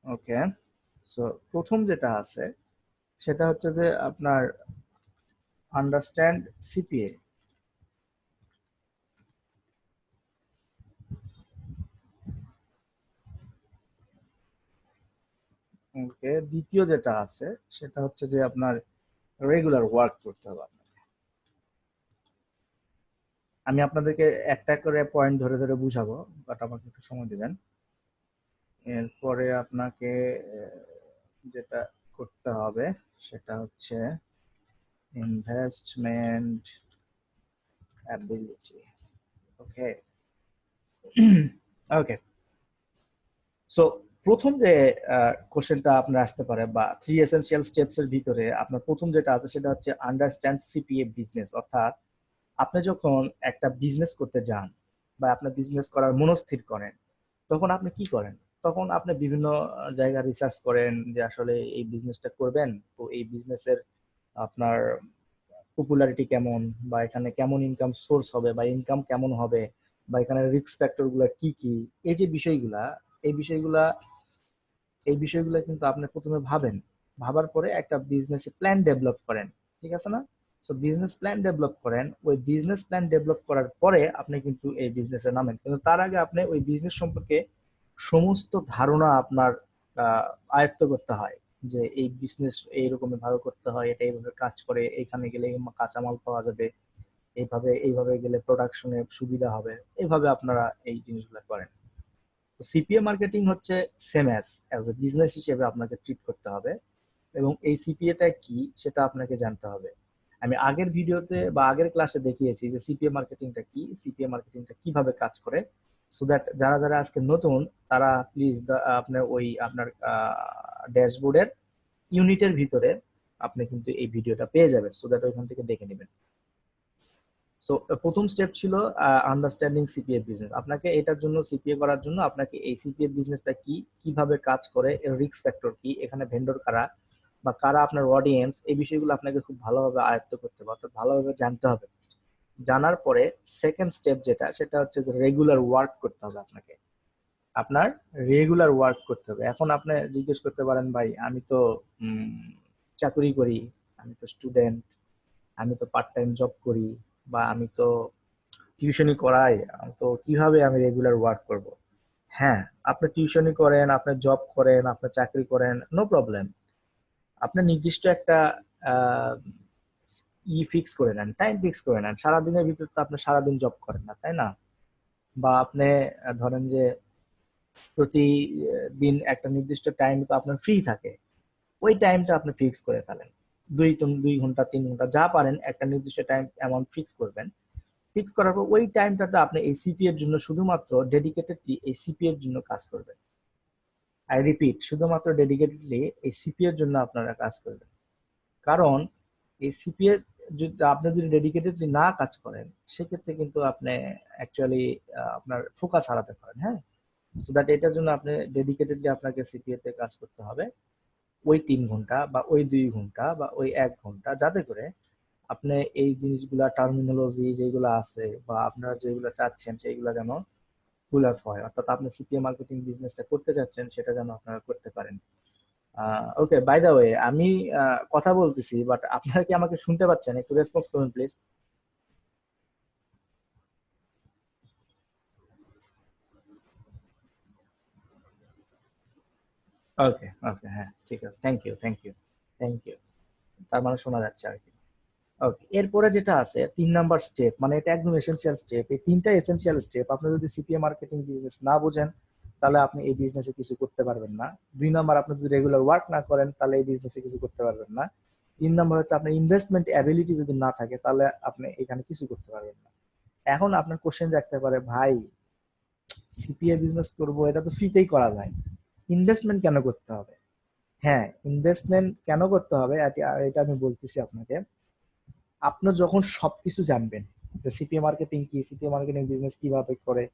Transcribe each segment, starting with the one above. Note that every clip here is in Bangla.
ওকে, সো প্রথম যেটা আছে সেটা হচ্ছে যে আপনার আন্ডারস্ট্যান্ড সিপিএ। ওকে, দ্বিতীয় যেটা আছে সেটা হচ্ছে যে আপনার রেগুলার ওয়ার্ক করতে হবে আপনাকে। আমি আপনাদেরকে একটা করে পয়েন্ট ধরে ধরে বুঝাবো, বাট আমাকে একটু সময় দিবেন। এরপরে আপনাকে যেটা করতে হবে সেটা হচ্ছে ইনভেস্টমেন্ট অ্যাবিলিটি। ওকে, ওকে, সো প্রথম যে কোশ্চেনটা আপনার আসতে পারে বা থ্রি এসেনশিয়াল স্টেপস এর ভিতরে আপনার প্রথম যেটা আছে সেটা হচ্ছে আন্ডারস্ট্যান্ড সিপিএ বিজনেস। অর্থাৎ আপনি যখন একটা বিজনেস করতে যান বা আপনার বিজনেস করার মনস্থির করেন, তখন আপনি কি করেন? তখন আপনি বিভিন্ন জায়গায় রিসার্চ করেন যে আসলে এই বিজনেসটা করবেন, তো এই বিজনেসের আপনার পপুলারিটি কেমন, বা এখানে কেমন ইনকাম সোর্স হবে, বা ইনকাম কেমন হবে, বা এখানে রিস্ক ফ্যাক্টর গুলা কি কি, এই যে বিষয়গুলা, এই বিষয়গুলা এই বিষয়গুলো কিন্তু আপনি প্রথমে ভাবেন। ভাবার পরে একটা বিজনেস প্ল্যান ডেভেলপ করেন, ঠিক আছে না? সো বিজনেস প্ল্যান ডেভেলপ করেন, ওই বিজনেস প্ল্যান ডেভেলপ করার পরে আপনি কিন্তু এই বিজনেসে নামেন, কিন্তু তার আগে আপনি ওই বিজনেস সম্পর্কে সমস্ত ধারণা আপনার আহ, আয়ত্ত করতে হয়। যে এই বিজনেস এইরকমের ভাবে করতে হয়, এটা এইভাবে কাজ করে, এখানে গেলে এই কাঁচামাল পাওয়া যাবে, এইভাবে এইভাবে গেলে প্রোডাকশনে সুবিধা হবে, এইভাবে আপনারা এই জিনিসগুলো করেন। তো সিপিএ মার্কেটিং হচ্ছে same as as a business হিসেবে আপনাকে ট্রিট করতে হবে, এবং এই সিপিএটা কি সেটা আপনাকে জানতে হবে। আমি আগের ভিডিওতে বা আগের ক্লাসে দেখিয়েছি যে সিপিএ মার্কেটিংটা কি, সিপিএ মার্কেটিংটা কিভাবে কাজ করে। সো দ্যাট যারা যারা আজকে নতুন, তারা প্লিজ আপনার ওই আপনার ড্যাশবোর্ডের ইউনিটের ভিতরে আপনি কিন্তু এই ভিডিওটা পেয়ে যাবেন, সো দ্যাট ওইখান থেকে দেখে নেবেন। সো প্রথম স্টেপ ছিল আন্ডারস্ট্যান্ডিং সিপিএ বিজনেস। আপনাকে এটার জন্য, সিপিএ করার জন্য আপনাকে এই সিপিএ বিজনেসটা কি, কিভাবে কাজ করে, এর রিস্ক ফ্যাক্টর কি, এখানে ভেন্ডর কারা বা কারা আপনার অডিয়েন্স, এই বিষয়গুলো আপনাকে খুব ভালোভাবে আয়ত্ত করতে হবে, অর্থাৎ ভালোভাবে জানতে হবে। জানার পরে সেকেন্ড স্টেপ যেটা, সেটা হচ্ছে যে রেগুলার ওয়ার্ক করতে হবে আপনাকে। আপনার রেগুলার ওয়ার্ক করতে হবে। এখন আপনি জিজ্ঞেস করতে পারেন, ভাই আমি তো চাকরি করি, আমি তো স্টুডেন্ট, আমি তো পার্ট টাইম জব করি, বা আমি তো টিউশনি করাই, তো কিভাবে আমি রেগুলার ওয়ার্ক করব? হ্যাঁ, আপনি টিউশনি করেন, আপনি জব করেন, আপনি চাকরি করেন, নো প্রবলেম। আপনি নির্দিষ্ট একটা আহ, ফিক্স করে নেন, টাইম ফিক্স করে নেন। সারাদিনের ভিতর তো আপনি সারাদিন জব করেন না, তাই না? বা আপনি ধরেন যে প্রতিদিন একটা নির্দিষ্ট টাইম তো আপনার ফ্রি থাকে, ওই টাইমটা আপনি ফিক্স করে ফেলেন। 2 ঘন্টা 3 ঘন্টা যা পারেন, একটা নির্দিষ্ট টাইম অ্যামাউন্ট ফিক্স করবেন। ফিক্স করার পর ওই টাইমটাতে আপনি এই সিপি এর জন্য শুধুমাত্র ডেডিকেটেডলি এই সিপি এর জন্য কাজ করবেন। আই রিপিট, শুধুমাত্র ডেডিকেটেডলি এই সিপি এর জন্য আপনারা কাজ করবেন। কারণ এই সিপি এর যদি আপনি যদি ডেডিকেটেডলি না কাজ করেন, সেক্ষেত্রে কিন্তু আপনি অ্যাকচুয়ালি আপনার ফোকাস হারাতে পারেন। হ্যাঁ, সো দ্যাট এটার জন্য আপনি ডেডিকেটেডলি আপনাকে সিপিএ তে কাজ করতে হবে, ওই 3 ঘন্টা বা ওই 2 ঘন্টা বা ওই 1 ঘন্টা, যাতে করে আপনি এই জিনিসগুলা টার্মিনোলজি যেগুলো আছে বা আপনারা যেগুলো চাচ্ছেন সেইগুলো যেন ফুল আপ হয়, অর্থাৎ আপনি সিপিএ মার্কেটিং বিজনেসটা করতে যাচ্ছেন সেটা যেন আপনারা করতে পারেন। ওকে, বাই দা ওয়ে, আমি কথা বলতেছি, বাট আপনারা কি আমাকে শুনতে পাচ্ছেন? একটু রেসপন্স করুন প্লিজ। ওকে, ওকে, হ্যাঁ ঠিক আছে, thank you, thank you, thank you. তার মানে শোনা যাচ্ছে আর কি। ওকে, এরপরে যেটা আছে 3 নাম্বার স্টেপ, মানে এটা একদম এসেনশিয়াল স্টেপ। এই তিনটা এসেনশিয়াল স্টেপ আপনি যদি সিপিএ মার্কেটিং বিজনেস না বোঝেন, তাহলে আপনি এই বিজনেসে কিছু করতে পারবেন না। 2 নাম্বার, আপনি যদি রেগুলার ওয়ার্ক না করেন, তাহলে এই বিজনেসে কিছু করতে পারবেন না। 3 নাম্বার হচ্ছে আপনার ইনভেস্টমেন্ট অ্যাবিলিটি যদি না থাকে, তাহলে আপনি এখানে কিছু করতে পারবেন না। এখন আপনার কোশ্চেন থাকতে পারে, ভাই সিপিএ বিজনেস করব, এটা তো ফ্রিতেই করা যায়, ইনভেস্টমেন্ট কেন করতে হবে? হ্যাঁ, ইনভেস্টমেন্ট কেন করতে হবে এটা এটা আমি বলতেছি আপনাকে। আপনি যখন সবকিছু জানবেন যে সিপিএ মার্কেটিং কি, সিপিএ মার্কেটিং বিজনেস কিভাবে করে,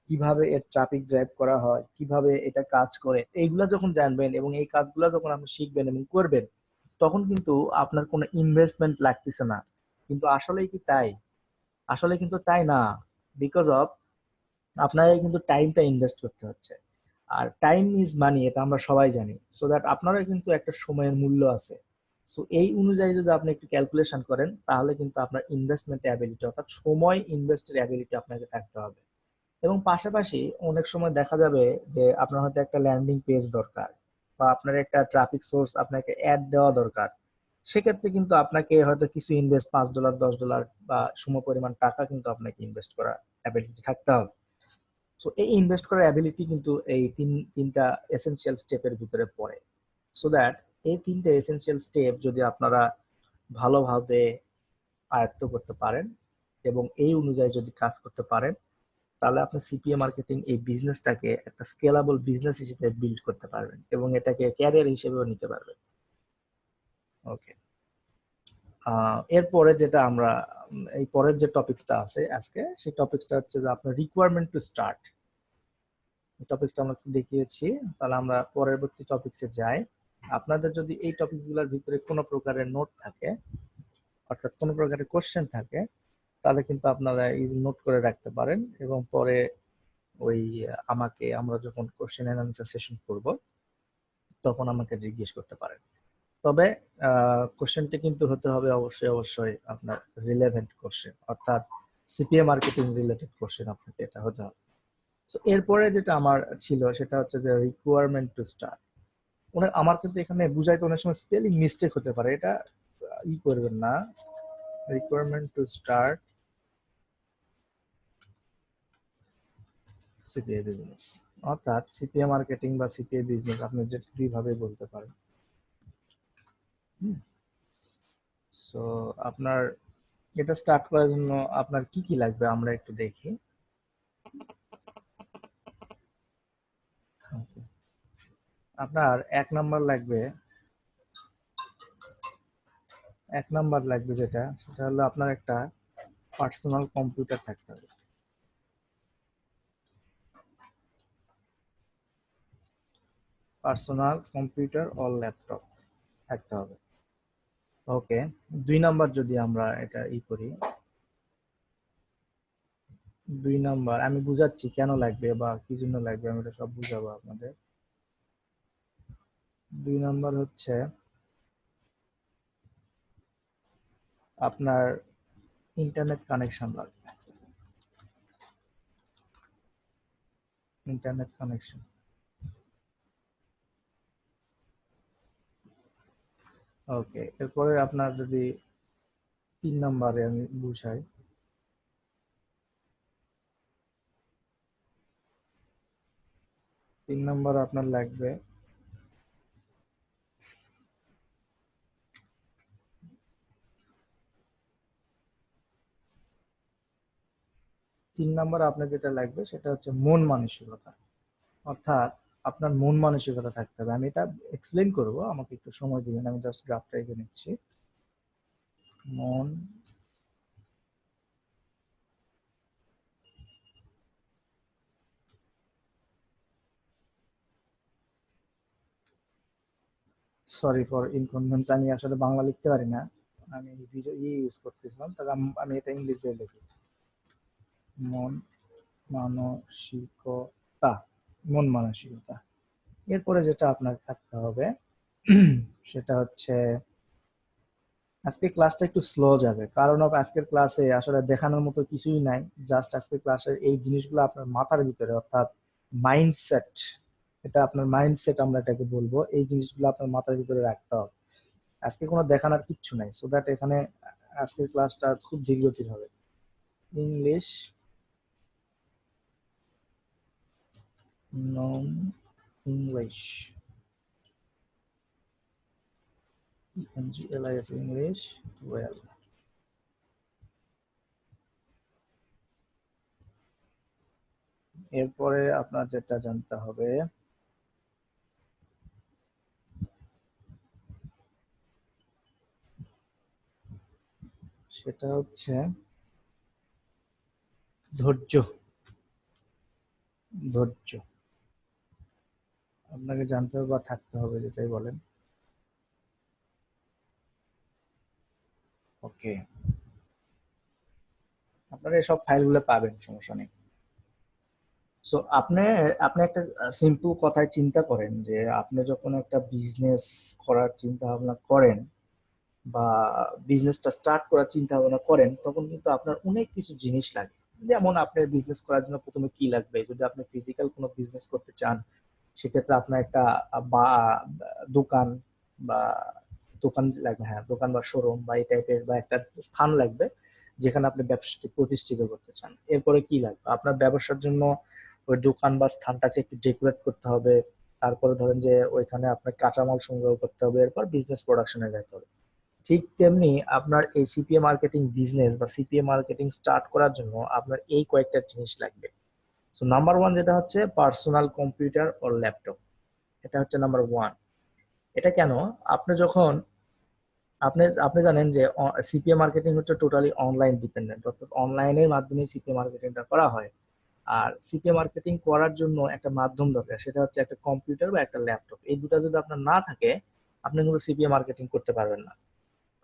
কিভাবে এর ট্রাফিক ড্রাইভ করা হয়, কিভাবে এটা কাজ করে, এইগুলা যখন জানবেন এবং এই কাজগুলো যখন আপনি শিখবেন এবং করবেন, তখন কিন্তু আপনার কোনো ইনভেস্টমেন্ট লাগতেছে না। কিন্তু আসলেই কি তাই? আসলে কিন্তু তাই না। বিকজ অফ আপনাকে কিন্তু টাইমটা ইনভেস্ট করতে হচ্ছে। আর টাইম ইজ মানি, এটা আমরা সবাই জানি। সো দ্যাট আপনারা কিন্তু একটা সময়ের মূল্য আছে। সো এই অনুযায়ী যদি আপনি একটু ক্যালকুলেশন করেন, তাহলে কিন্তু আপনার ইনভেস্টমেন্ট অ্যাবিলিটি অর্থাৎ সময় ইনভেস্টের অ্যাবিলিটি আপনাকে থাকতে হবে। এবং পাশাপাশি অনেক সময় দেখা যাবে যে আপনার হয়তো একটা ল্যান্ডিং পেজ দরকার, বা আপনার একটা ট্রাফিক সোর্স, আপনাকে অ্যাড দেওয়া দরকার। সেক্ষেত্রে কিন্তু আপনাকে হয়তো কিছু ইনভেস্ট, $5 $10 বা সম পরিমাণ টাকা কিন্তু আপনাকে ইনভেস্ট করা অ্যাবিলিটি থাকতে হবে। সো এই ইনভেস্ট করার অ্যাবিলিটি কিন্তু এই তিনটা এসেনশিয়াল স্টেপের ভিতরে পড়ে। সো দ্যাট এই তিনটা এসেনশিয়াল স্টেপ যদি আপনারা ভালোভাবে আয়ত্ত করতে পারেন এবং এই অনুযায়ী যদি কাজ করতে পারেন, তাহলে আপনি সিপিএ মার্কেটিং এই বিজনেসটাকে একটা স্কেলেবল বিজনেস হিসেবে বিল্ড করতে পারবেন এবং এটাকে ক্যারিয়ার হিসেবেও নিতে পারবেন। ওকে, এরপরে যেটা আমরা এই পরের যে টপিকসটা আছে আজকে, সেই টপিকসটা হচ্ছে যে আপনার রিকোয়ারমেন্ট টু স্টার্ট। টপিকসটা আমরা দেখিয়েছি, তাহলে আমরা পরবর্তী টপিকসে যাই। আপনাদের যদি এই টপিকসগুলোর ভিতরে কোনো প্রকারের নোট থাকে, অর্থাৎ কোনো প্রকারের কোশ্চেন থাকে, তাহলে কিন্তু আপনারা এই নোট করে রাখতে পারেন এবং পরে ওই আমাকে, আমরা যখন কোশ্চেন এন্ড আনসার সেশন করব তখন আমাকে জিজ্ঞেস করতে পারেন। তবে কোশ্চেনটি কিন্তু হতে হবে অবশ্যই অবশ্যই আপনার রিলেভেন্ট কোশ্চেন, অর্থাৎ সিপিএ মার্কেটিং রিলেটেড কোশ্চেন আপনাকে এটা হতে হবে। তো এরপরে যেটা আমার ছিল সেটা হচ্ছে যে রিকোয়ারমেন্ট টু স্টার্ট। আমার কিন্তু এখানে বুঝাইতে অনেক সময় স্পেলিং মিস্টেক হতে পারে, এটা ই করবেন না। Requirement to start CPA business, অর্থাৎ সিপিএ মার্কেটিং বা সিপিএ বিজনেস আপনি যে দুইভাবে বলতে পারেন। সো আপনার এটা স্টার্ট করার জন্য আপনার কি কি লাগবে আমরা একটু দেখি। Okay. আপনার এক নাম্বার লাগবে যেটা, সেটা হলো আপনার একটা পার্সোনাল কম্পিউটার থাকতে হবে। পার্সোনাল কম্পিউটার ও ল্যাপটপ থাকতে হবে। ওকে, 2 নাম্বার যদি আমরা এটা করি, 2 নাম্বার আমি বুঝাচ্ছি কেন লাগবে বা কি জন্য লাগবে, আমি এটা সব বুঝাবো আপনাদের। 2 নাম্বার হচ্ছে আপনার ইন্টারনেট কানেকশন লাগবে। Internet connection. ওকে, এরপরে আপনার যদি 3 নাম্বারে আমি বুঝাই, 3 নাম্বার আপনার লাগবে 3 নাম্বার আপনার যেটা লাগবে সেটা হচ্ছে মন মানসিকতা। অর্থাৎ আপনার মন মানসিকতা থাকতে হবে। আমি এটা এক্সপ্লেন করব, আমাকে একটু সময় দিবেন, আমি জাস্ট গ্রাফটা এঁকে নিচ্ছি। মন, সরি ফর ইনকনভেন্স, আমি আসলে বাংলা লিখতে পারি না, আমি ইউজ করতেছিলাম, তাহলে আমি এটা ইংলিশ দিয়ে লিখি। মন মানসিকতা, মন মানসিকতা। এরপরে যেটা আপনার থাকতে হবে সেটা হচ্ছে, আজকে ক্লাসটা একটু স্লো যাবে, কারণ আজকের ক্লাসে আসলে দেখানোর মতো কিছুই নাই। জাস্ট আজকের ক্লাসের এই জিনিসগুলো আপনার মাথার ভিতরে, অর্থাৎ মাইন্ডসেট, এটা আপনার মাইন্ডসেট আমরা এটাকে বলবো, এই জিনিসগুলো আপনার মাথার ভিতরে রাখতে হবে। আজকে কোনো দেখানোর কিচ্ছু নাই, সো দ্যাট এখানে আজকের ক্লাসটা খুব ধীরগতির হবে। ইংলিশ নন ইংলিশ, ENGLIS, ইংলিশ ওয়েল। এরপরে আপনার যেটা জানতে হবে সেটা হচ্ছে ধৈর্য। ধৈর্য আপনাকে জানতে হবে বা থাকতে হবে, যেটাই বলেন। ওকে, আপনারা এসব ফাইলগুলো পাবেন, সমস্যা নেই। সো আপনি আপনি একটা সিম্পল কথায় চিন্তা করেন যে আপনি যখন একটা বিজনেস করার চিন্তা ভাবনা করেন বা বিজনেসটা স্টার্ট করার চিন্তা ভাবনা করেন, তখন কিন্তু আপনার অনেক কিছু জিনিস লাগে। যেমন আপনার বিজনেস করার জন্য প্রথমে কি লাগবে, যদি আপনি ফিজিক্যাল কোনো বিজনেস করতে চান সেক্ষেত্রে আপনার একটা বা দোকান বা দোকান লাগবে, হ্যাঁ দোকান বা শোরুম বা এই টাইপের বা একটা স্থান লাগবে যেখানে আপনি ব্যবসাটি প্রতিষ্ঠিত করতে চান। এরপরে কি লাগবে, আপনার ব্যবসার জন্য ওই দোকান বা স্থানটাকে একটু ডেকোরেট করতে হবে। তারপরে ধরেন যে ওইখানে আপনার কাঁচামাল সংগ্রহ করতে হবে, এরপর বিজনেস প্রোডাকশনে যেতে হবে। ঠিক তেমনি আপনার এই সিপিএ মার্কেটিং বিজনেস বা সিপিএ মার্কেটিং স্টার্ট করার জন্য আপনার এই কয়েকটা জিনিস লাগবে। সো নাম্বার ওয়ান যেটা হচ্ছে পার্সোনাল কম্পিউটার ও ল্যাপটপ। এটা হচ্ছে নাম্বার ওয়ান। এটা কেন, আপনি যখন আপনি আপনি জানেন যে সিপিএ মার্কেটিং হচ্ছে টোটালি অনলাইন ডিপেন্ডেন্ট, অর্থাৎ অনলাইনের মাধ্যমে সিপিএ মার্কেটিংটা করা হয়। আর সিপিএ মার্কেটিং করার জন্য একটা মাধ্যম দরকার, সেটা হচ্ছে একটা কম্পিউটার বা একটা ল্যাপটপ। এই দুটো যদি আপনার না থাকে আপনি কিন্তু সিপিএ মার্কেটিং করতে পারবেন না।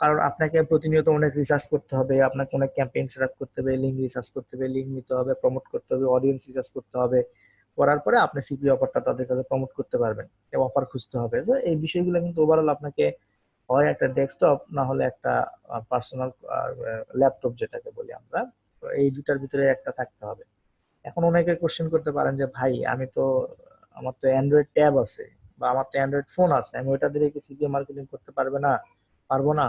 কারণ আপনাকে প্রতিনিয়ত অনেক রিসার্চ করতে হবে, আপনাকে অনেক ক্যাম্পেইন সেট আপ করতে হবে, লিঙ্ক রিসার্চ করতে হবে, লিঙ্ক নিতে হবে, প্রমোট করতে হবে, অডিয়েন্স রিসার্চ করতে হবে। করার পরে আপনি সিপি অফারটা তাদের কাছে প্রমোট করতে পারবেন, অফার খুঁজতে হবে। তো এই বিষয়গুলো কিন্তু ওভারঅল আপনাকে হয় একটা ডেস্কটপ না হলে একটা পার্সোনাল ল্যাপটপ যেটাকে বলি আমরা, তো এই দুটার ভিতরে একটা থাকতে হবে। এখন অনেকে কোশ্চেন করতে পারেন যে ভাই আমি তো, আমার তো অ্যান্ড্রয়েড ট্যাব আছে বা আমার তো অ্যান্ড্রয়েড ফোন আছে, আমি ওটা দিয়ে কি সিপিএ মার্কেটিং করতে পারবো না?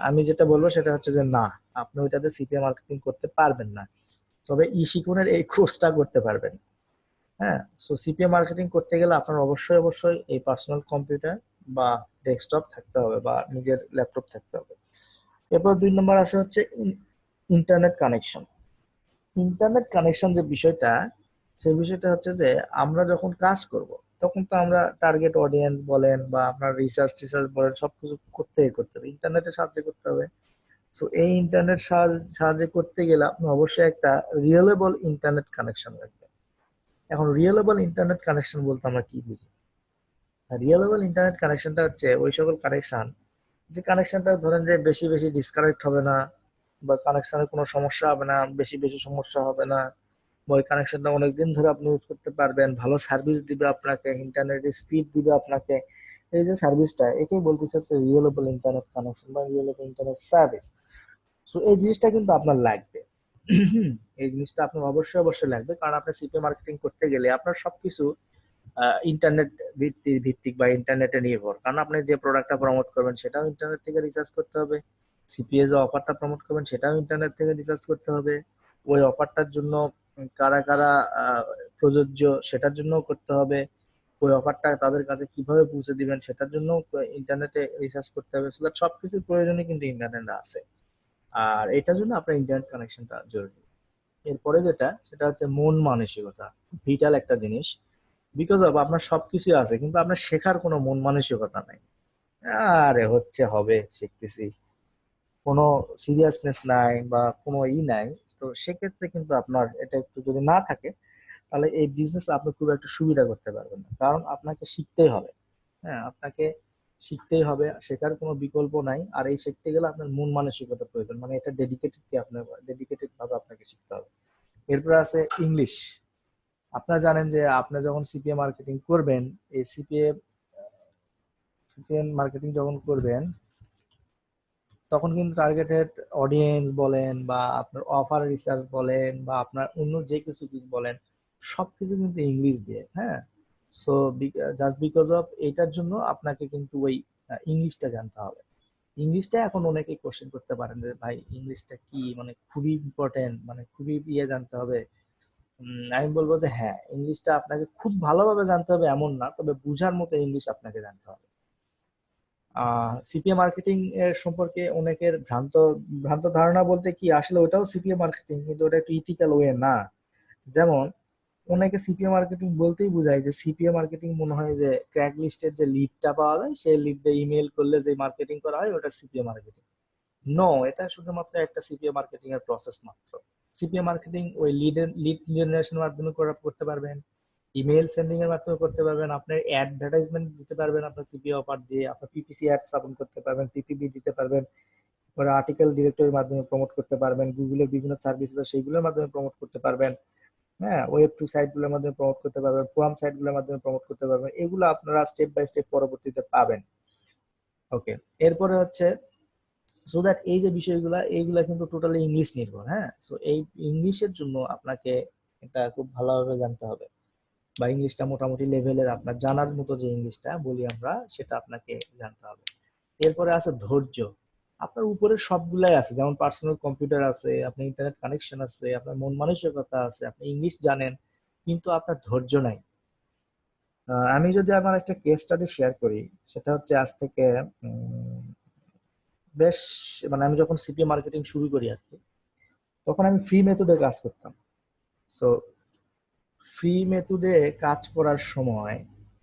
আমি যেটা বলবো সেটা হচ্ছে যে না, আপনি ওইটাতে সিপিএ মার্কেটিং করতে পারবেন না। তবে ই শিখুনের এই কোর্সটা করতে পারবেন। হ্যাঁ, সো সিপিএ মার্কেটিং করতে গেলে আপনার অবশ্যই অবশ্যই এই পার্সোনাল কম্পিউটার বা ডেস্কটপ থাকতে হবে বা নিজের ল্যাপটপ থাকতে হবে। এরপর 2 নম্বর আছে হচ্ছে ইন্টারনেট কানেকশন। ইন্টারনেট কানেকশন যে বিষয়টা, সেই বিষয়টা হচ্ছে যে আমরা যখন কাজ করব তখন তো আমরা টার্গেট অডিয়েন্স বলেন বা আপনার রিসার্চ টিসার্চ বলেন সবকিছু করতে হবে, ইন্টারনেটের সাহায্যে করতে হবে। সো এই ইন্টারনেট সাহায্যে করতে গেলে আপনার অবশ্যই একটা রিয়েলেবল ইন্টারনেট কানেকশন লাগবে। এখন রিয়েলেবল ইন্টারনেট কানেকশন বলতে আমরা কি বুঝি? রিয়েলেবল ইন্টারনেট কানেকশনটা হচ্ছে ওই সকল কানেকশন, যে কানেকশনটা ধরেন যে বেশি বেশি ডিসকানেক্ট হবে না বা কানেকশনের কোনো সমস্যা হবে না, বেশি বেশি সমস্যা হবে না, বা ওই কানেকশনটা অনেকদিন ধরে আপনি ইউজ করতে পারবেন, ভালো সার্ভিস দিবে আপনাকে, ইন্টারনেটের স্পিড দিবে আপনাকে। এই যে সার্ভিসটা, একেই বলতে চাচ্ছে রিয়েলেবল ইন্টারনেট কানেকশন বা রিয়েলেবল ইন্টারনেট সার্ভিস। সো এই জিনিসটা কিন্তু আপনার লাগবে। এই জিনিসটা আপনার অবশ্যই অবশ্যই লাগবে, কারণ আপনি সিপি মার্কেটিং করতে গেলে আপনার সবকিছু ইন্টারনেট ভিত্তিক বা ইন্টারনেটে নির্ভর। কারণ আপনি যে প্রোডাক্টটা প্রমোট করবেন সেটাও ইন্টারনেট থেকে রিসার্চ করতে হবে, সিপিএ যে অফারটা প্রমোট করবেন সেটাও ইন্টারনেট থেকে রিসার্চ করতে হবে, ওই অফারটার জন্য কারা কারা প্রযোজ্য সেটার জন্য করতে হবে, ওই অফারটা তাদের কাছে কিভাবে পৌঁছে দিবেন সেটার জন্য ইন্টারনেটে রিসার্চ করতে হবে। So that সবকিছুর প্রয়োজনই কিন্তু ইন্টারনেট আছে। আর এটার জন্য আপনার ইন্টারনেট কানেকশনটা জরুরি। এরপরে যেটা, সেটা হচ্ছে মন মানসিকতা, ভিটাল একটা জিনিস। বিকজ অফ আপনার সবকিছু আছে কিন্তু আপনার শেখার কোনো মন মানসিকতা নাই। আরে হচ্ছে হবে শিখতেছি, কোনো সিরিয়াসনেস নাই বা কোনো নাই। তো সেক্ষেত্রে কিন্তু আপনার এটা একটু যদি না থাকে তাহলে এই বিজনেস আপনি খুব একটা সুবিধা করতে পারবেন না, কারণ আপনাকে শিখতেই হবে। হ্যাঁ, আপনাকে শিখতেই হবে, শেখার কোনো বিকল্প নাই। আর এই শিখতে গেলে আপনার মন মানসিকতা প্রয়োজন, মানে এটা ডেডিকেটেড কি আপনার, ডেডিকেটেড ভাবে আপনাকে শিখতে হবে। এরপর আছে ইংলিশ। আপনারা জানেন যে আপনি যখন সিপিএ মার্কেটিং করবেন, এই সিপিএ সিপিএ মার্কেটিং যখন করবেন তখন কিন্তু টার্গেটেড অডিয়েন্স বলেন বা আপনার অফার রিসার্চ বলেন বা আপনার অন্য যে কিছু কিছু বলেন, সবকিছু কিন্তু ইংলিশ দিয়ে। হ্যাঁ, সো জাস্ট বিকজ অফ এটার জন্য আপনাকে কিন্তু ওই ইংলিশটা জানতে হবে। ইংলিশটা এখন অনেকেই কোশ্চেন করতে পারেন যে ভাই ইংলিশটা কি, মানে খুবই ইম্পর্টেন্ট, মানে খুবই জানতে হবে। আমি বলবো যে হ্যাঁ, ইংলিশটা আপনাকে খুব ভালোভাবে জানতে হবে এমন না, তবে বুঝার মতো ইংলিশ আপনাকে জানতে হবে। সিপিএ মার্কেটিং এর সম্পর্কে অনেকের ভ্রান্ত ভ্রান্ত ধারণা বলতে কি, আসলে ওটাও সিপিএ মার্কেটিং কিন্তু ওটা একটু ইথিক্যাল ওয়ে না। যেমন অনেকে সিপিএ মার্কেটিং বলতেই বোঝায় যে সিপিএ মার্কেটিং মনে হয় যে ক্র্যাক লিস্টের যে লিডটা পাওয়া যায় সেই লিড দিয়ে ইমেল করলে যে মার্কেটিং করা হয় ওটা সিপিএ মার্কেটিং। নো, এটা শুধুমাত্র একটা সিপিএ মার্কেটিং এর প্রসেস মাত্র। সিপিএ মার্কেটিং ওই লিড জেনারেশনের মাধ্যমে করতে পারবেন, ইমেল সেন্ডিং এর মাধ্যমে করতে পারবেন, আপনার অ্যাডভার্টাইজমেন্ট দিতে পারবেন, আপনার সিপিএ অফার দিয়ে আপনার পিপিসি অ্যাড স্থাপন করতে পারবেন, পিপিবি দিতে পারবেন, পরে আর্টিকেল ডিরেক্টরির মাধ্যমে প্রমোট করতে পারবেন, গুগলের বিভিন্ন সার্ভিস আছে সেইগুলোর মাধ্যমে প্রমোট করতে পারবেন। হ্যাঁ, ওয়েব টু সাইট গুলোর মাধ্যমে প্রমোট করতে পারবেন, ফোরাম সাইট গুলোর মাধ্যমে প্রমোট করতে পারবেন, এগুলো আপনারা স্টেপ বাই স্টেপ পরবর্তীতে পাবেন। ওকে, এরপরে হচ্ছে সো দ্যাট এই যে বিষয়গুলা এইগুলা কিন্তু টোটালি ইংলিশ নির্ভর। হ্যাঁ, সো এই ইংলিশের জন্য আপনাকে এটা খুব ভালোভাবে জানতে হবে, বা ইংলিশটা মোটামুটি লেভেলের আপনার জানার মতো যে ইংলিশটা বলি আমরা, সেটা আপনাকে জানতে হবে। এরপরে আছে ধৈর্য। আপনার উপরে সবগুলাই আছে, যেমন পার্সোনাল কম্পিউটার আছে, আপনার ইন্টারনেট কানেকশন আছে, আপনার মন মানসিকতা আছে, আপনি ইংলিশ জানেন, কিন্তু আপনার ধৈর্য নাই। আমি যদি আমার একটা কেস স্টাডি শেয়ার করি, সেটা হচ্ছে আজ থেকে উম, বেশ, মানে আমি যখন সিপি মার্কেটিং শুরু করি আর কি, তখন আমি ফ্রি মেথডে কাজ করতাম। সো ফ্রি মেথডে কাজ করার সময়,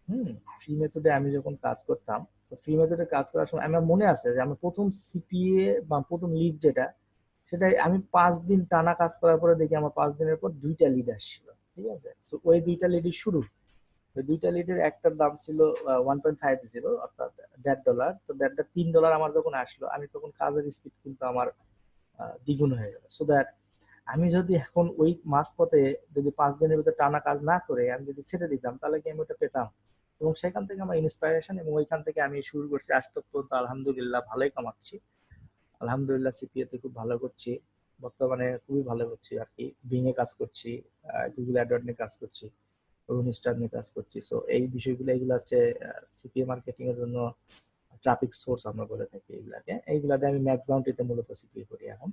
হুম, ফ্রি মেথডে আমি যখন কাজ করতাম, তো ফ্রি মেথডে কাজ করার সময় আমার মনে আছে যে আমার প্রথম সিপিএ বা প্রথম লিড যেটা, সেটাই আমি 5 দিন টানা কাজ করার পরে দেখি আমার 5 দিনের পর 2টা লিড আসছিল। ঠিক আছে, তো ওই 2টা লিডই শুরু, ওই 2টা লিডের একটার দাম ছিল 1.5 অর্থাৎ $1.50। তো $1.50 $3 আমার যখন আসলো, আমি তখন কাজের স্পিড কিন্তু আমার দ্বিগুণ হয়ে গেল। সো দ্যাট আমি যদি এখন ওই মাঝপথে যদি 5 দিনের ভিতরে টানা কাজ না করে আমি যদি ছেড়ে দিতাম, তাহলে কি আমি ওটা পেতাম? এবং সেখান থেকে আমার ইন্সপাইরেশন, এবং ওইখান থেকে আমি শুরু করছি, আজ তো পর্যন্ত আলহামদুলিল্লাহ ভালোই কামাচ্ছি। আলহামদুলিল্লাহ সিপিএ তে খুব ভালো করছি, বর্তমানে খুবই ভালো করছি আর কি। বিং এ কাজ করছি, গুগল অ্যাডওয়ার্ড নিয়ে কাজ করছি, স্টার নিয়ে কাজ করছি। সো এই বিষয়গুলো, এগুলো হচ্ছে সিপিএ মার্কেটিং এর জন্য ট্রাফিক সোর্স আমরা বলে থাকি এইগুলাকে। এইগুলাতে আমি ম্যাক্স বাউন্টিতে মূলত সিপিএ করি এখন।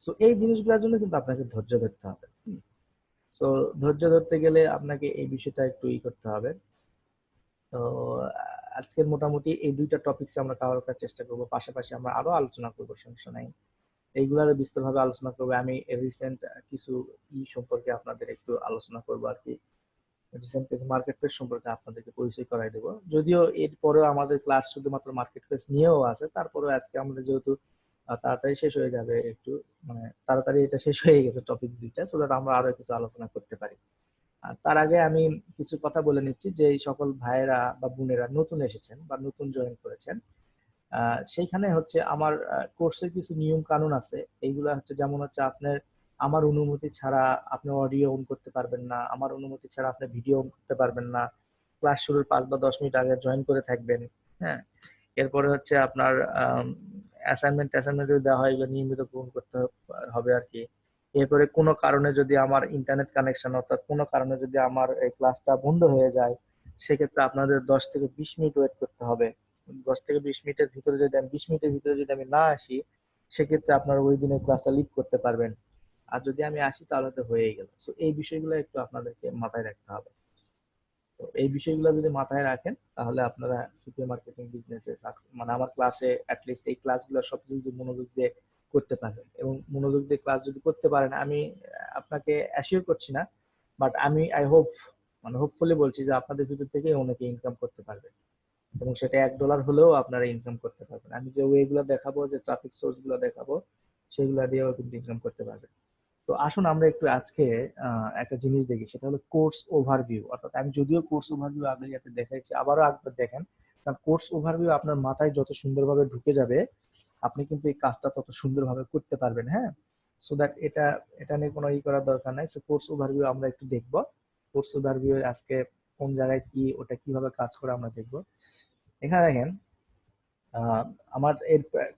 সো এই জিনিসগুলোর জন্য কিন্তু আপনাকে ধৈর্য ধরতে হবে। সো ধৈর্য ধরতে গেলে আপনাকে এই বিষয়টা একটু করতে হবে। তো আজকের মোটামুটি এই 2টা টপিকস আমরা কভার করার চেষ্টা করব, পাশাপাশি আমরা আরো আলোচনা করবো, সমস্যা নাই। এইগুলার বিস্তৃতভাবে আলোচনা করবো। আমি রিসেন্ট কিছু সম্পর্কে আপনাদের একটু আলোচনা করবো আর কি। রিসেন্ট কিছু মার্কেট প্লেস সম্পর্কে আপনাদেরকে পরিচয় করাই দেবো। যদিও এরপরেও আমাদের ক্লাস শুধুমাত্র মার্কেট প্লেস নিয়েও আছে, তারপরেও আজকে আমাদের যেহেতু তাড়াতাড়ি শেষ হয়ে যাবে একটু, মানে তাড়াতাড়ি এটা শেষ হয়ে গেছে টপিক 2টা, সো দ্যাট আমরা আরো কিছু আলোচনা করতে পারি। আর তার আগে আমি কিছু কথা বলে নিচ্ছি, যে এই সকল ভাইয়েরা বা বোনেরা নতুন এসেছেন বা নতুন জয়েন করেছেন, সেইখানে হচ্ছে আমার কোর্সের কিছু নিয়ম কানুন আছে। এইগুলা হচ্ছে, যেমন হচ্ছে আপনার আমার অনুমতি ছাড়া আপনি অডিও অন করতে পারবেন না, আমার অনুমতি ছাড়া আপনি ভিডিও অন করতে পারবেন না, ক্লাস শুরুর 5 বা 10 মিনিট আগে জয়েন করে থাকবেন। হ্যাঁ, এরপরে হচ্ছে আপনার অ্যাসাইনমেন্ট অ্যাসাইনমেন্ট যদি দেওয়া হয়, এগুলো নিয়মিত পূরণ করতে হবে আর কি। এরপরে কোনো কারণে যদি আমার ইন্টারনেট কানেকশন, অর্থাৎ কোনো কারণে যদি আমার এই ক্লাসটা বন্ধ হয়ে যায়, সেক্ষেত্রে আপনাদের 10 থেকে 20 মিনিট ওয়েট করতে হবে। 10 থেকে 20 মিনিটের ভিতরে যদি আমি 20 মিনিটের ভিতরে যদি আমি না আসি, সেক্ষেত্রে আপনারা ওই দিনের ক্লাসটা লিড করতে পারবেন। আর যদি আমি আসি, তাহলে তো হয়েই গেল। তো এই বিষয়গুলো একটু আপনাদেরকে মাথায় রাখতে হবে। তো এই বিষয়গুলো যদি মাথায় রাখেন, তাহলে আপনারা সিপিএ মার্কেটিং বিজনেসে মানে আমার ক্লাসে অ্যাটলিস্ট এই ক্লাসগুলো সব যদি মনোযোগ দিয়ে করতে পারেন, এবং মনোযোগ দিয়ে ক্লাস যদি করতে পারেন, আমি আপনাকে অ্যাসিওর করছি না, বাট আমি আই হোপ, মানে হোপফুলি বলছি যে আপনাদের ভিতর থেকে অনেকে ইনকাম করতে পারবে, এবং সেটা $1 হলেও আপনারা ইনকাম করতে পারবেন। আমি যে ওয়ে গুলো দেখাবো, যে ট্রাফিক সোর্স গুলো দেখাবো, সেগুলো দিয়েও কিন্তু ইনকাম করতে পারবেন। তো আসুন আমরা একটু আজকে একটা জিনিস দেখি, সেটা হলো কোর্স ওভারভিউ। অর্থাৎ আমি যদিও কোর্স ওভারভিউ আগে যাতে দেখাইছি, আবারও একবার দেখেন, কারণ কোর্স ওভারভিউ আপনার মাথায় যত সুন্দরভাবে ঢুকে যাবে, আপনি কিন্তু এই কাজটা তত সুন্দরভাবে করতে পারবেন। হ্যাঁ, সো দ্যাট এটা এটা নিয়ে কোনো করার দরকার নাই। সো কোর্স ওভারভিউ আমরা একটু দেখবো। কোর্স ওভারভিউ আজকে কোন জায়গায় কি, ওটা কিভাবে কাজ করে আমরা দেখবো। এখানে দেখেন, আহ, আমার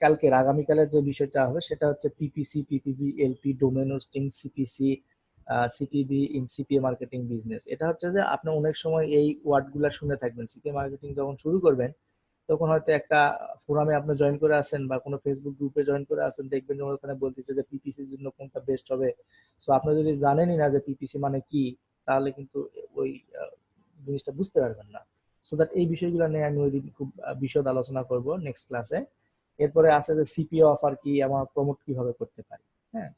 কালকের আগামীকালের যে বিষয়টা হবে, সেটা হচ্ছে PPC, PPB, LP, domain hosting, CPC, CPB in CPA marketing business. এটা হচ্ছে যে আপনি অনেক সময় এই ওয়ার্ড গুলা শুনে থাকবেন। সিপিএ মার্কেটিং যখন শুরু করবেন, তখন হয়তো একটা ফোরামে আপনি জয়েন করে আছেন বা কোনো ফেসবুক গ্রুপে জয়েন করে আছেন, দেখবেন যে ওখানে বলতেছে যে পিপিসির জন্য কোনটা বেস্ট হবে। সো আপনি যদি জানেনই না যে পিপিসি মানে কি, তাহলে কিন্তু ওই আহ, জিনিসটা বুঝতে পারবেন না। সো দ্যাট এই বিষয়গুলো নিয়ে আমি ওই দিন খুব বিশদ আলোচনা করব নেক্সট ক্লাসে। এরপরে আছে যে সিপিও অফার কি, আমার প্রমোট কিভাবে করতে পারি। হ্যাঁ,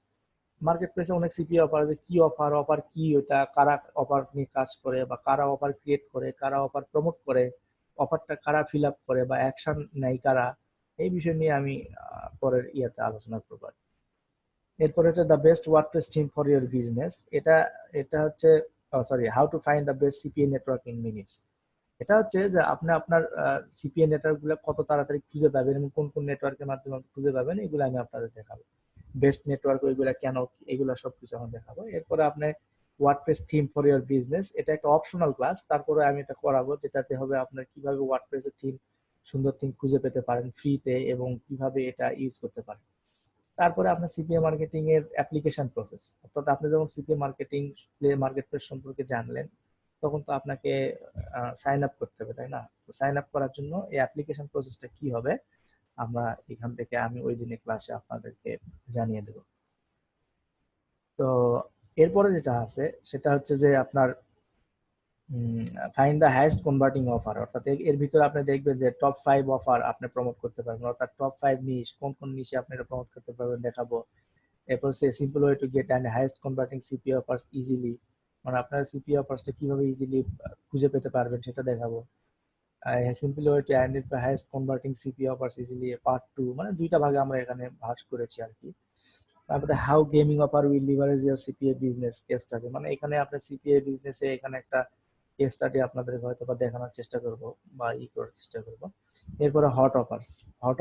মার্কেট প্লেসে অনেক সিপিও অফার আছে, কি অফার, অফার কি, ওটা কারা অফার নিয়ে কাজ করে, বা কারা অফার ক্রিয়েট করে, কারা অফার প্রমোট করে, অফারটা কারা ফিল আপ করে বা অ্যাকশন নেয় কারা, এই বিষয় নিয়ে আমি পরের ইয়াতে আলোচনা করবো। এরপর হচ্ছে the best WordPress theme for your business. এটা এটা হচ্ছে, sorry, how to find the best CPA network in minutes. এটা হচ্ছে যে আপনি আপনার সিপিএ নেটওয়ার্ক গুলো কত তাড়াতাড়ি খুঁজে পাবেন, এবং কোন কোন নেটওয়ার্কের মাধ্যমে আপনি খুঁজে পাবেন, এগুলো আমি আপনাদের দেখাবো। বেস্ট নেটওয়ার্ক ওইগুলা কেন, এগুলা সবকিছু আমি দেখাবো। এরপরে আপনি WordPress theme for your business, এটা একটা অপশনাল ক্লাস, তারপরে আমি এটা করাবো, যেটাতে হবে আপনার কিভাবে ওয়ার্ডপ্রেসের থিম, সুন্দর থিম খুঁজে পেতে পারেন ফ্রিতে এবং কিভাবে এটা ইউজ করতে পারেন। তারপরে আপনার সিপিএ মার্কেটিং এর অ্যাপ্লিকেশন প্রসেস, অর্থাৎ আপনি যখন সিপিএ মার্কেটিং মার্কেট প্লেস সম্পর্কে জানলেন, তখন তো আপনাকে সাইন আপ করতে হবে, তাই না? তো সাইন আপ করার জন্য এই অ্যাপ্লিকেশন প্রসেসটা কি হবে, আমরা এখান থেকে আমি ওই দিনের ক্লাসে আপনাদেরকে জানিয়ে দেব। তো এরপরে যেটা আছে সেটা হচ্ছে যে আপনার find the highest converting offer, অর্থাৎ এর ভিতরে আপনি দেখবেন যে টপ 5 অফার আপনি প্রমোট করতে পারবেন, অর্থাৎ টপ 5 নিশ, কোন কোন নিশে আপনি এটা প্রমোট করতে পারবেন দেখাবো। এরপর সে simple way to get and highest converting CPA offers easily, মানে আপনার সিপিএ অফার্সটা কিভাবে ইজিলি খুঁজে পেতে পারবেন সেটা দেখাবো। Simple way to identify highest converting CPA offers easily part 2, মানে দুইটা ভাগে আমরা এখানে ভাগ করেছি আর কি। তারপরে how gaming offer will leverage your CPA business case study, মানে এখানে আপনার সিপিএ বিজনেসে এখানে একটা কেস স্টাডি আপনাদের হয়তো বা দেখানোর চেষ্টা করব বা করার চেষ্টা করব। এরপরে হট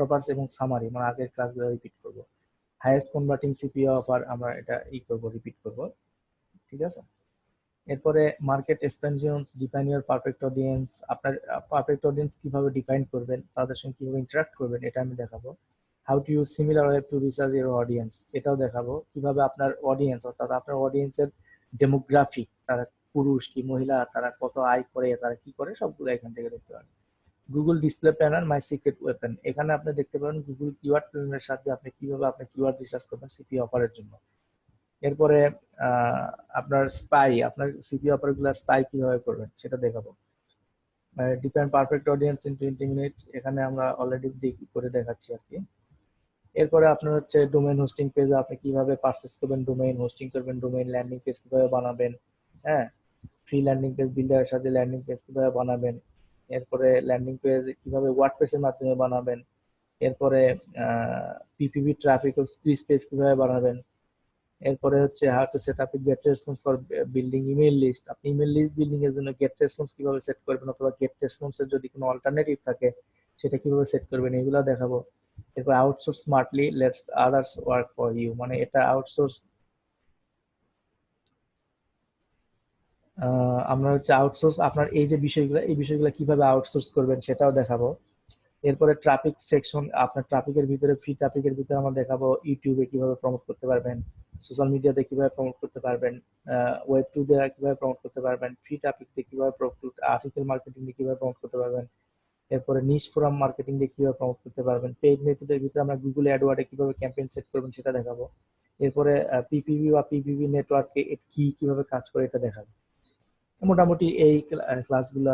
অফার্স এবং সামারি, মানে আগের ক্লাসগুলো রিপিট করব। হাইয়েস্ট কনভার্টিং সিপিএ অফার আমরা এটা করব, রিপিট করব, ঠিক আছে? এরপরে market expansions, define your perfect audience, আপনার পারফেক্ট অডিয়েন্স কিভাবে ডিফাইন করবেন, তাদের সঙ্গে কিভাবে ইন্টারাক্ট করবেন, এটা আমি দেখাবো। How to use similar web to research your audience, এটাও দেখাবো। কিভাবে আপনার অডিয়েন্স, অর্থাৎ আপনার অডিয়েন্সের ডেমোগ্রাফিক, তারা পুরুষ কি মহিলা, তারা কত আয় করে, তারা কি করে, সবগুলো এখান থেকে দেখতে পারেন। Google display planner my secret weapon, এখানে আপনি দেখতে পারেন গুগল কিওয়ার্ড প্ল্যানারের সাহায্যে আপনি কিভাবে আপনি কিওয়ার্ড রিসার্চ করবেন সিপি অফারের জন্য। এরপরে আপনার স্পাই, আপনার সিপি অফার গুলা স্পাই কিভাবে করবেন সেটা দেখাবো। Depend perfect audience in 20 minute, এখানে আমরা অলরেডি করে দেখাচ্ছি আর কি। এরপরে আপনার হচ্ছে ডোমেইন হোস্টিং পেজ, আপনি কিভাবে পারচেস করবেন, ডোমেইন হোস্টিং করবেন, ডোমেইন ল্যান্ডিং পেজ কিভাবে বানাবেন, হ্যাঁ, ফ্রি ল্যান্ডিং পেজ বিল্ডারের সাথে ল্যান্ডিং পেজ কিভাবে বানাবেন। এরপরে ল্যান্ডিং পেজ কিভাবে ওয়ার্ডপ্রেসের মাধ্যমে বানাবেন। এরপরে পিপিভি ট্রাফিক স্কুইজ পেজ কিভাবে বানাবেন। এরপরে হচ্ছে how to set up get response for building email list, আপনি ইমেল লিস্ট বিল্ডিং এর জন্য গেট রেসপন্স কিভাবে সেট করবেন, অথবা গেট রেসপন্স এর যদি কোনো অল্টারনেটিভ থাকে সেটা কিভাবে সেট করবেন, এগুলো দেখাবো। এরপর outsource smartly, let's others work for you, মানে এটা আউটসোর্স, আমরা হচ্ছে আউটসোর্স, আপনার এই যে বিষয়গুলো, এই বিষয়গুলো কিভাবে আউটসোর্স করবেন সেটাও দেখাবো। এরপরে ট্রাফিক সেকশন, আপনার ট্রাফিকের ভিতরে, ফ্রি ট্রাফিকের ভিতরে আমরা দেখাবো ইউটিউবে কিভাবে প্রমোট করতে পারবেন, সোশ্যাল মিডিয়াতে কিভাবে প্রমোট করতে পারবেন, ওয়েব টু দিয়ে কিভাবে প্রমোট করতে পারবেন, ফ্রি ট্রাফিক দিয়ে কিভাবে, আর্টিকেল মার্কেটিং দিয়ে কিভাবে প্রমোট করতে পারবেন। এরপরে নিশ ফোরাম মার্কেটিং দিয়ে কিভাবে প্রমোট করতে পারবেন। পেইড মেথডের ভিতরে আমরা গুগল অ্যাডওয়ার্ডে কিভাবে ক্যাম্পেইন সেট করবেন সেটা দেখাবো। এরপরে পিপিভি বা পিপিভি নেটওয়ার্কে কি কিভাবে কাজ করে এটা দেখাবো। মোটামুটি এই ক্লাসগুলো